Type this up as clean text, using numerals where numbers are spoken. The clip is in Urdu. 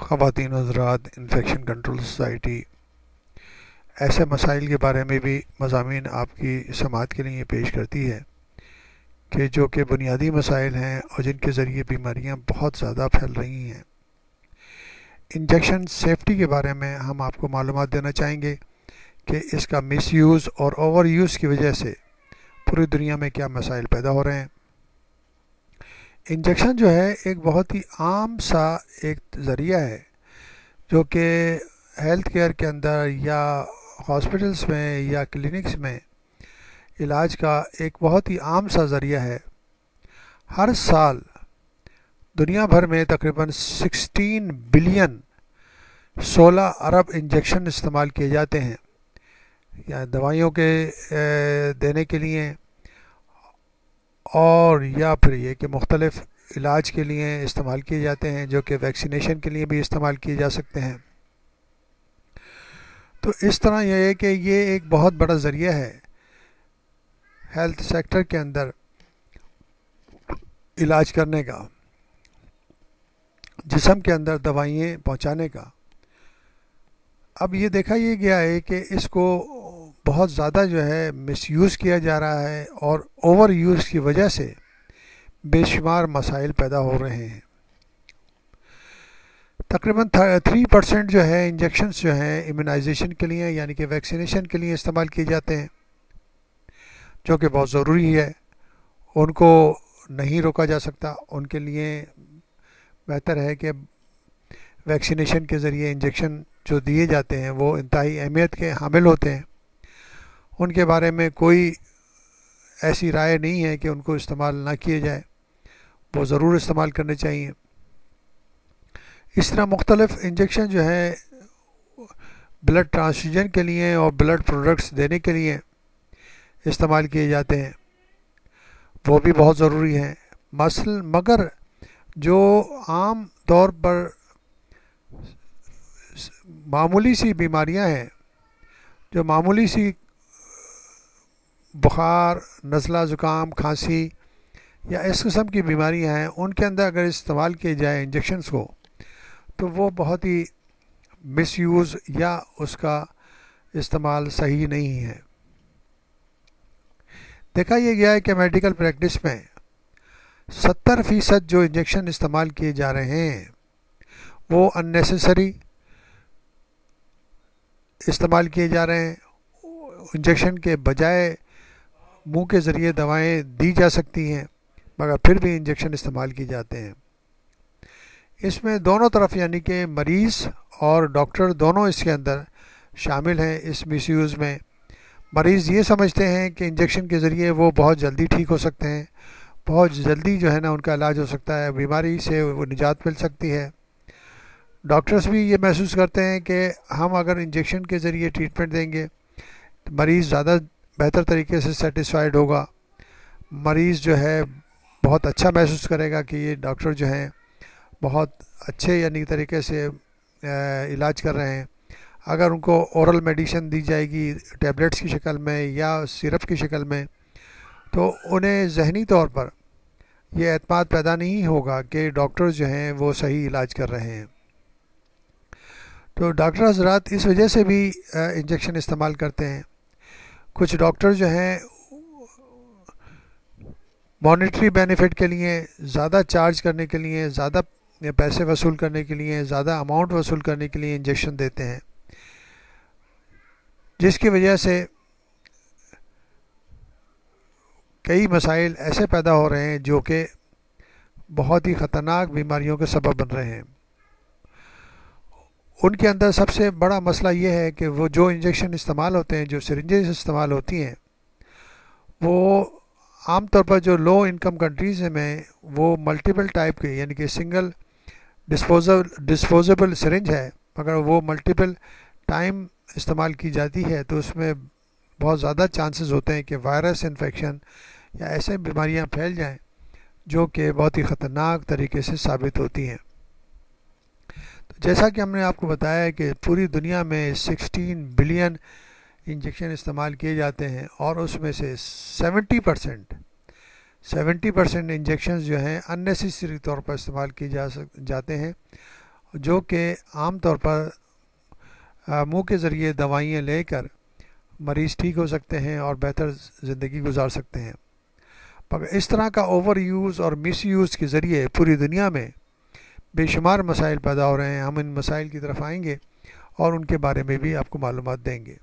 خواتین حضرات، انفیکشن کنٹرول سوسائٹی ایسے مسائل کے بارے میں بھی مضامین آپ کی سماعت کے لیے پیش کرتی ہے کہ جو کہ بنیادی مسائل ہیں اور جن کے ذریعے بیماریاں بہت زیادہ پھیل رہی ہیں۔ انجیکشن سیفٹی کے بارے میں ہم آپ کو معلومات دینا چاہیں گے کہ اس کا مس یوز اور اوور یوز کی وجہ سے پوری دنیا میں کیا مسائل پیدا ہو رہے ہیں۔ انجیکشن جو ہے ایک بہت ہی عام سا ایک ذریعہ ہے جو کہ ہیلتھ کیئر کے اندر یا ہاسپٹلس میں یا کلینکس میں علاج کا ایک بہت ہی عام سا ذریعہ ہے۔ ہر سال دنیا بھر میں تقریباً 16 بلین 16 ارب انجیکشن استعمال کیے جاتے ہیں، یا دوائیوں کے دینے کے لیے اور یا پھر یہ کہ مختلف علاج کے لیے استعمال کیے جاتے ہیں، جو کہ ویکسینیشن کے لیے بھی استعمال کیے جا سکتے ہیں۔ تو اس طرح یہ ہے کہ یہ ایک بہت بڑا ذریعہ ہے ہیلتھ سیکٹر کے اندر علاج کرنے کا، جسم کے اندر دوائیں پہنچانے کا۔ اب یہ دیکھا یہ گیا ہے کہ اس کو بہت زیادہ جو ہے مس یوز کیا جا رہا ہے اور اوور یوز کی وجہ سے بے شمار مسائل پیدا ہو رہے ہیں۔ تقریباً 3% جو ہے انجیکشنز جو ہیں امیونائزیشن کے لیے یعنی کہ ویکسینیشن کے لیے استعمال کیے جاتے ہیں، جو کہ بہت ضروری ہے، ان کو نہیں روکا جا سکتا۔ ان کے لیے بہتر ہے کہ ویکسینیشن کے ذریعے انجیکشن جو دیے جاتے ہیں وہ انتہائی اہمیت کے حامل ہوتے ہیں، ان کے بارے میں کوئی ایسی رائے نہیں ہے کہ ان کو استعمال نہ کیے جائے، وہ ضرور استعمال کرنے چاہیے۔ اس طرح مختلف انجیکشن جو ہیں بلڈ ٹرانسفیوژن کے لیے اور بلڈ پروڈکٹس دینے کے لیے استعمال کیے جاتے ہیں، وہ بھی بہت ضروری ہیں۔ مگر جو عام طور پر معمولی سی بیماریاں ہیں، جو معمولی سی بخار، نزلہ، زکام، کھانسی یا اس قسم کی بیماریاں ہیں، ان کے اندر اگر استعمال کیے جائے انجیکشنز کو تو وہ بہت ہی مس یوز یا اس کا استعمال صحیح نہیں ہے۔ دیکھا یہ گیا ہے کہ میڈیکل پریکٹس میں 70% جو انجیکشن استعمال کیے جا رہے ہیں وہ اننیسیسری استعمال کیے جا رہے ہیں۔ انجیکشن کے بجائے منہ کے ذریعے دوائیں دی جا سکتی ہیں، مگر پھر بھی انجیکشن استعمال کیے جاتے ہیں۔ اس میں دونوں طرف یعنی کہ مریض اور ڈاکٹر دونوں اس کے اندر شامل ہیں اس مس یوز میں۔ مریض یہ سمجھتے ہیں کہ انجیکشن کے ذریعے وہ بہت جلدی ٹھیک ہو سکتے ہیں، بہت جلدی جو ہے نا ان کا علاج ہو سکتا ہے، بیماری سے وہ نجات مل سکتی ہے۔ ڈاکٹرز بھی یہ محسوس کرتے ہیں کہ ہم اگر انجیکشن کے ذریعے ٹریٹمنٹ دیں گے تو مریض زیادہ بہتر طریقے سے سیٹسفائیڈ ہوگا، مریض جو ہے بہت اچھا محسوس کرے گا کہ یہ ڈاکٹر جو ہیں بہت اچھے یعنی طریقے سے علاج کر رہے ہیں۔ اگر ان کو اورل میڈیسن دی جائے گی ٹیبلٹس کی شکل میں یا سیرپ کی شکل میں تو انہیں ذہنی طور پر یہ اعتماد پیدا نہیں ہوگا کہ ڈاکٹر جو ہیں وہ صحیح علاج کر رہے ہیں۔ تو ڈاکٹر حضرات اس وجہ سے بھی انجیکشن استعمال کرتے ہیں۔ کچھ ڈاکٹر جو ہیں مانیٹری بینیفٹ کے لیے، زیادہ چارج کرنے کے لیے، زیادہ پیسے وصول کرنے کے لیے، زیادہ اماؤنٹ وصول کرنے کے لیے انجیکشن دیتے ہیں، جس کی وجہ سے کئی مسائل ایسے پیدا ہو رہے ہیں جو کہ بہت ہی خطرناک بیماریوں کے سبب بن رہے ہیں۔ ان کے اندر سب سے بڑا مسئلہ یہ ہے کہ وہ جو انجیکشن استعمال ہوتے ہیں، جو سرنجز استعمال ہوتی ہیں، وہ عام طور پر جو لو انکم کنٹریز میں وہ ملٹیپل ٹائپ کے یعنی کہ سنگل ڈسپوزیبل سرنج ہے، مگر وہ ملٹیپل ٹائم استعمال کی جاتی ہے، تو اس میں بہت زیادہ چانسز ہوتے ہیں کہ وائرس انفیکشن یا ایسے بیماریاں پھیل جائیں جو کہ بہت ہی خطرناک طریقے سے ثابت ہوتی ہیں۔ تو جیسا کہ ہم نے آپ کو بتایا ہے کہ پوری دنیا میں 16 بلین انجیکشن استعمال کیے جاتے ہیں، اور اس میں سے 70% انجیکشنز جو ہیں اننیسیسری طور پر استعمال کیے جاتے ہیں، جو کہ عام طور پر منہ کے ذریعے دوائیاں لے کر مریض ٹھیک ہو سکتے ہیں اور بہتر زندگی گزار سکتے ہیں، مگر اس طرح کا اوور یوز اور مس یوز کے ذریعے پوری دنیا میں بے شمار مسائل پیدا ہو رہے ہیں۔ ہم ان مسائل کی طرف آئیں گے اور ان کے بارے میں بھی آپ کو معلومات دیں گے۔